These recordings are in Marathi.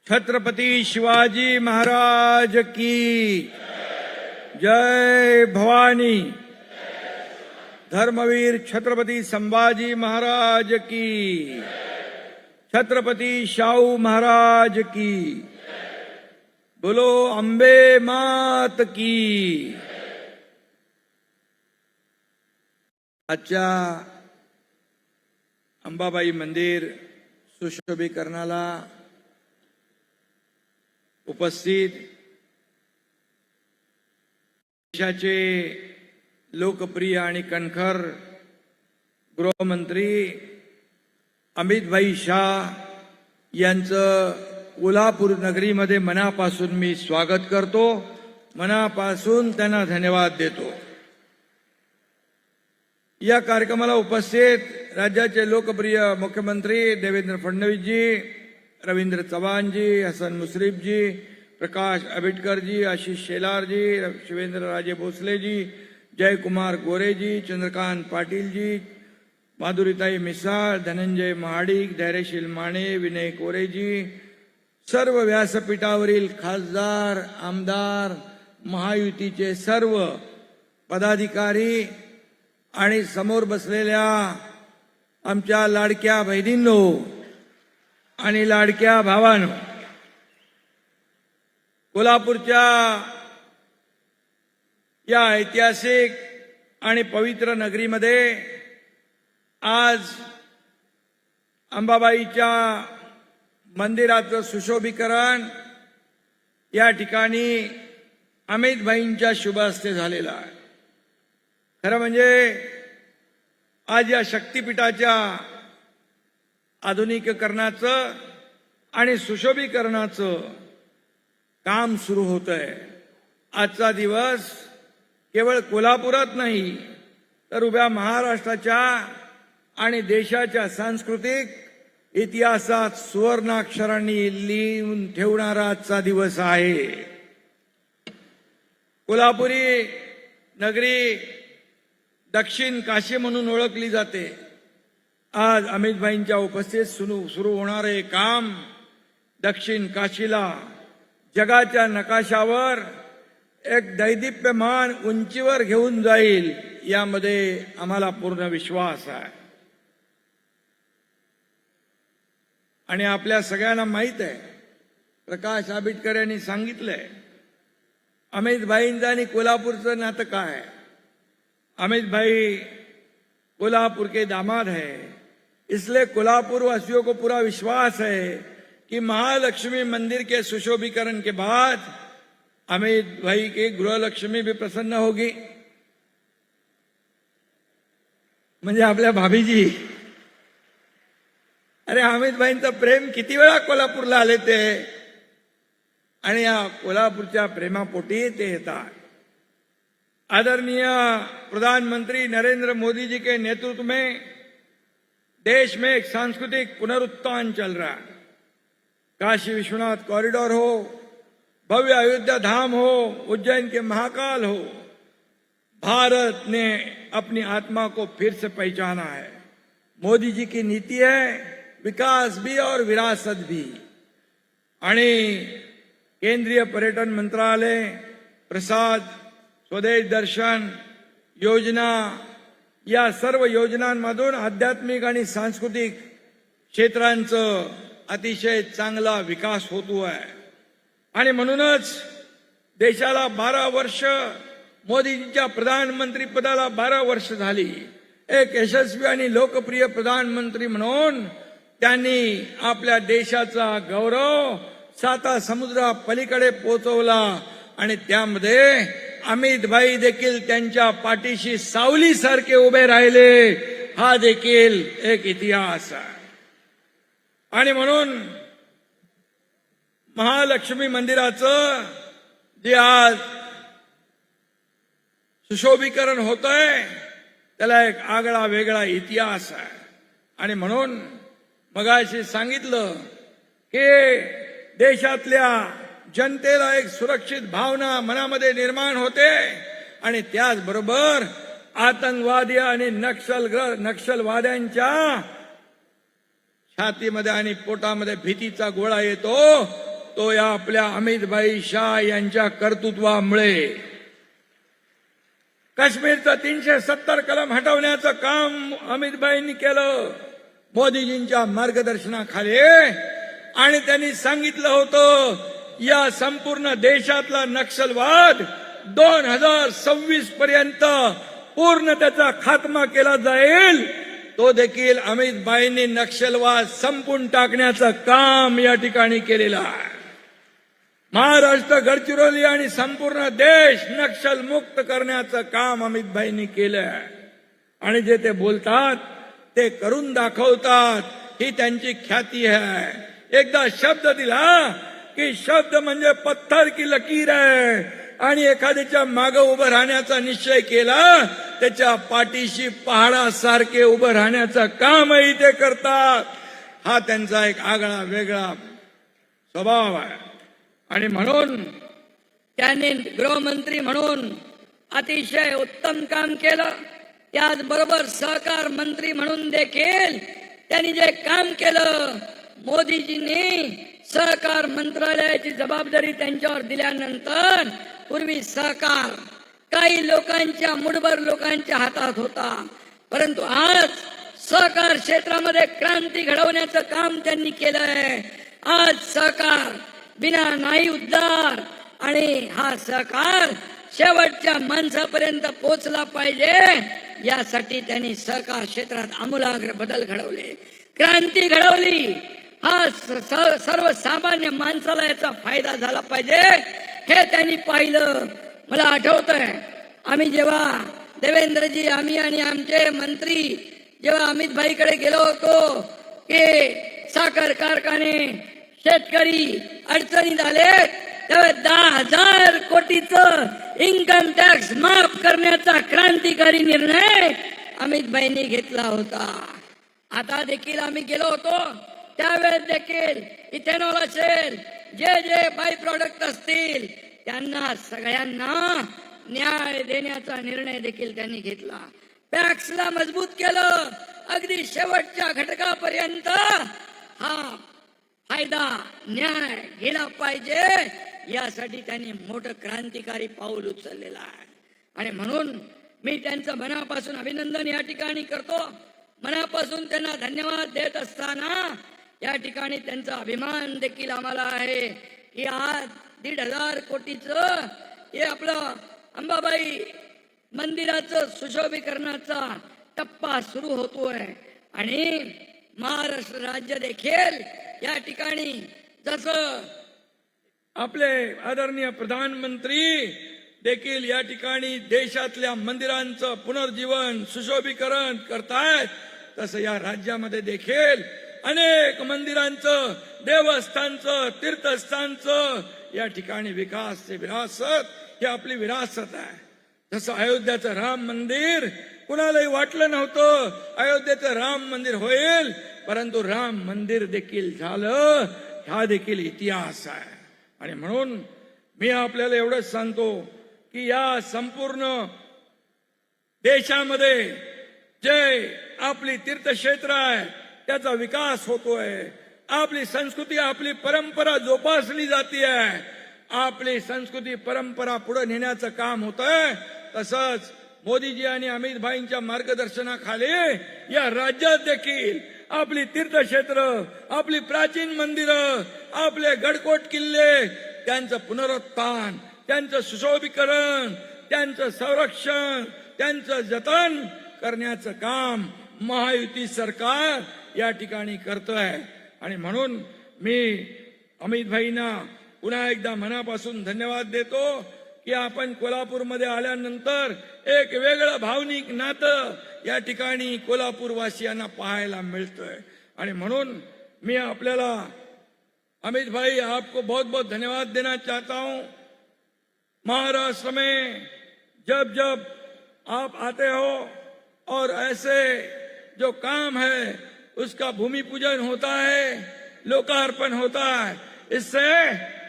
छत्रपती शिवाजी महाराज की जय भवानी। धर्मवीर छत्रपती संभाजी महाराज की, छत्रपती शाहू महाराज की, बोलो अंबे मात की। आजच्या अंबाबाई मंदिर सुशोभीकरणाला उपस्थित देशाचे लोकप्रिय आणि कणखर गृहमंत्री अमितभाई शाह यांचं कोल्हापूर नगरीमध्ये मनापासून मी स्वागत करतो, मनापासून त्यांना धन्यवाद देतो। या कार्यक्रमाला उपस्थित राज्याचे लोकप्रिय मुख्यमंत्री देवेंद्र फडणवीसजी, रवींद्र चव्हाणजी, हसन मुश्रीफजी, प्रकाश आंबेडकरजी, आशीष शेलारजी, शिवेंद्रराजे भोसलेजी, जयकुमार गोरेजी, चंद्रकांत पाटीलजी, माधुरीताई मिसाळ, धनंजय महाडिक, धैर्यशील माने, विनय कोरेजी, सर्व व्यासपीठावरील खासदार, आमदार, महायुतीचे सर्व पदाधिकारी आणि समोर बसलेल्या आमच्या लाडक्या बहिणींनो आणि लाडक्या भावांनो, कोल्हापूरच्या या ऐतिहासिक आणि पवित्र नगरीमध्ये आज अंबाबाईच्या मंदिराचं सुशोभीकरण या ठिकाणी अमितभाईंच्या शुभ हस्ते झालेलं आहे। खरं म्हणजे आज या शक्तिपीठाच्या आधुनिकीकरणाचं आणि सुशोभीकरणाचं काम सुरू होतंय। आजचा दिवस केवळ कोल्हापुरात नाही तर उभ्या महाराष्ट्राच्या आणि देशाच्या सांस्कृतिक इतिहासात सुवर्णाक्षरांनी लिहून ठेवणारा आजचा दिवस आहे। कोल्हापुरी नगरी दक्षिण काशी म्हणून ओळखली जाते। आज अमितभाईंच्या उपस्थितीत सुरू होणारे काम दक्षिण काशीला जगाच्या नकाशावर एक दैदिप्यमान उंचीवर घेऊन जाईल यामध्ये आम्हाला पूर्ण विश्वास आहे। आणि आपल्या सगळ्यांना माहित आहे, प्रकाश आंबेडकर यांनी सांगितलंय, अमितभाईंचं आणि कोल्हापूरचं नातं काय आहे। अमित भाई कोल्हापुर के दामाद है, इसलिए कोल्हापुर वासियों को पूरा विश्वास है कि महालक्ष्मी मंदिर के सुशोभीकरण के बाद अमित भाई की गृहलक्ष्मी भी प्रसन्न होगी। म्हणजे आपल्या भाभीजी, अरे अमित भाईंचं प्रेम किती वेळा कोल्हापूरला आले ते, आणि या कोल्हापूरच्या प्रेमापोटी ते येतात। आदरणीय प्रधानमंत्री नरेंद्र मोदी जी के नेतृत्व में देश में एक सांस्कृतिक पुनरुत्थान चल रहा है। काशी विश्वनाथ कॉरिडोर हो, भव्य अयोध्या धाम हो, उज्जैन के महाकाल हो, भारत ने अपनी आत्मा को फिर से पहचाना है। मोदी जी की नीति है विकास भी और विरासत भी। आणि केंद्रीय पर्यटन मंत्रालय, प्रसाद, स्वदेश दर्शन योजना या सर्व योजनांमधून आध्यात्मिक आणि सांस्कृतिक क्षेत्रांचं अतिशय चांगला विकास होतो आहे। आणि म्हणूनच देशाला 12 वर्ष, मोदीजींच्या प्रधानमंत्री पदाला 12 वर्ष झाली। एक यशस्वी आणि लोकप्रिय प्रधानमंत्री म्हणून त्यांनी आपल्या देशाचा गौरव 7 समुद्रा पलीकडे पोहोचवला आणि त्यामध्ये अमितभाई देखील त्यांच्या पाठीशी सावलीसारखे उभे राहिले। हा देखील एक इतिहास आहे। आणि म्हणून महालक्ष्मी मंदिराचं जे आज सुशोभीकरण होतंय त्याला एक आगळा वेगळा इतिहास आहे। आणि म्हणून मगाशी सांगितलं की देशातल्या जनतेला एक सुरक्षित भावना मनामध्ये निर्माण होते आणि त्याचबरोबर आतंकवादी आणि नक्षलवाद्यांच्या छातीमध्ये आणि पोटामध्ये भीतीचा गोळा येतो तो या आपल्या अमितभाई शाह यांच्या कर्तृत्वामुळे. काश्मीरचं 370 कलम हटवण्याचं काम अमितभाईंनी केलं मोदीजींच्या मार्गदर्शनाखाली. आणि त्यांनी सांगितलं होतं या संपूर्ण देशातला नक्षलवाद 2026 पर्यंत पूर्ण त्याचा खात्मा केला जाईल. तो देखील अमितभाईंनी नक्षलवाद संपून टाकण्याचं काम या ठिकाणी केलेलं आहे. महाराष्ट्र, गडचिरोली आणि संपूर्ण देश नक्षल मुक्त करण्याचं काम अमितभाईंनी केलं. आणि जे ते बोलतात ते करून दाखवतात, ही त्यांची ख्याती आहे. एकदा शब्द दिला की शब्द म्हणजे पत्थर की लकीर आहे. आणि एखाद्याच्या मागे उभं राहण्याचा निश्चय केला त्याच्या पाठीशी पहाडासारखे उभं राहण्याचं कामही ते करतात. हा त्यांचा एक आगळा वेगळा स्वभाव आहे. आणि म्हणून त्यांनी गृहमंत्री म्हणून अतिशय उत्तम काम केलं. त्याचबरोबर सहकार मंत्री म्हणून देखील त्यांनी जे काम केलं, मोदीजींनी सहकार मंत्रालयाची जबाबदारी त्यांच्यावर दिल्यानंतर पूर्वी सहकार काही लोकांच्या, मुठभर लोकांच्या हातात होता, परंतु आज सहकार क्षेत्रामध्ये क्रांती घडवण्याचं काम त्यांनी केलंय. आज सहकार बिना नाही उद्धार आणि हा सहकार शेवटच्या माणसापर्यंत पोहोचला पाहिजे यासाठी त्यांनी सहकार क्षेत्रात आमूलाग्र बदल घडवले, क्रांती घडवली. हा सर्वसामान्य माणसाला याचा फायदा झाला पाहिजे हे त्यांनी पाहिलं. मला आठवतंय आम्ही जेव्हा देवेंद्रजी, आम्ही आणि आमचे मंत्री जेव्हा अमितभाईकडे गेलो होतो की साखर कारखाने, शेतकरी अडचणीत आले, तेव्हा 10,000 कोटीचं इन्कम टॅक्स माफ करण्याचा क्रांतिकारी निर्णय अमितभाईंनी घेतला होता. आता देखील आम्ही गेलो होतो, त्यावेळेस देखील इथेनॉल असेल, जे जे बाय प्रॉडक्ट असतील त्यांना सगळ्यांना न्याय देण्याचा निर्णय देखील त्यांनी घेतला. पॅक्सला मजबूत केलं, अगदी शेवटच्या घटकापर्यंत हा फायदा, न्याय गेला पाहिजे यासाठी त्यांनी मोठं क्रांतिकारी पाऊल उचललेलं आहे. आणि म्हणून मी त्यांचं मनापासून अभिनंदन या ठिकाणी करतो. मनापासून त्यांना धन्यवाद देत असताना या ठिकाणी त्यांचा अभिमान देखील आम्हाला आहे की आज 1,500 कोटीचं हे आपलं अंबाबाई मंदिराचं सुशोभीकरणाचा टप्पा सुरू होतोय. आणि महाराष्ट्र राज्य देखील या ठिकाणी जसं आपले आदरणीय प्रधानमंत्री देखील या ठिकाणी देशातल्या मंदिरांचं पुनर्जीवन, सुशोभीकरण करतायत, तसं या राज्यामध्ये देखील अनेक मंदिरांचं, देवस्थानचं, तीर्थस्थानचं या ठिकाणी विकास, विरासत ही आपली विरासत आहे. जसं अयोध्याचं राम मंदिर कुणालाही वाटलं नव्हतं अयोध्येचं राम मंदिर होईल, परंतु राम मंदिर देखील झालं. हा देखील इतिहास आहे. आणि म्हणून मी आपल्याला एवढंच सांगतो की या संपूर्ण देशामध्ये जे आपली तीर्थक्षेत्र आहे त्याचा विकास होतोय. आपली संस्कृती, आपली परंपरा जोपासली जाते आहे. आपली संस्कृती परंपरा पुढे नेण्याचं काम होतंय. तसंच मोदीजी आणि अमितभाईंच्या मार्गदर्शनाखाली या राज्यात देखील आपली तीर्थक्षेत्र, आपली प्राचीन मंदिरं, आपले गडकोट किल्ले त्यांचं पुनरुत्थान, त्यांचं सुशोभीकरण, त्यांचं संरक्षण, त्यांचं जतन करण्याचं काम महायुती सरकार या ठिकाणी करतोय. आणि म्हणून मी अमितभाईंना पुन्हा एकदा मनापासून धन्यवाद देतो की आपण कोल्हापूरमध्ये आल्यानंतर एक वेगळं भावनिक नातं या ठिकाणी कोल्हापूरवासियांना पाहायला मिळतंय. आणि म्हणून मी आपल्याला अमित भाई आपको बहुत बहुत धन्यवाद देना चाहता हूं. महाराष्ट्र में जब जब आप आते हो और ऐसे जो काम है उसका भूमि पूजन होता है, लोकार्पण होता है, इससे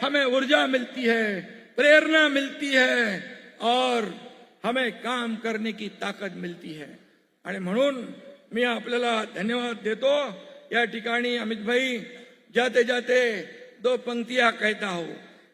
हमें ऊर्जा मिलती है, प्रेरणा मिलती है और हमें काम करने की ताकद मिलती है. आणि म्हणून मी आपल्याला धन्यवाद देतो. या ठिकाणी अमित भाई, जाते जाते दो पंक्तियां कहता हूं.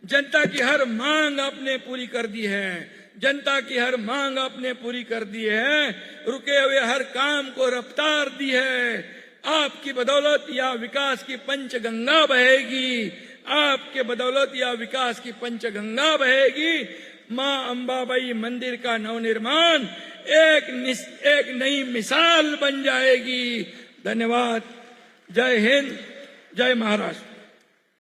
जनता की हर मांग आपने पूरी कर दी है, जनता की हर मांग आपने पूरी कर दी है, रुके हुए हर काम को रफ्तार दी है. आपकी बदौलत या विकास की पंचगंगा बहेगी, आपके बदौलत या विकास की पंचगंगा बहेगी. मां अंबाबाई मंदिर का नवनिर्माण एक नई मिसाल बन जाएगी. धन्यवाद. जय हिंद, जय महाराष्ट्र.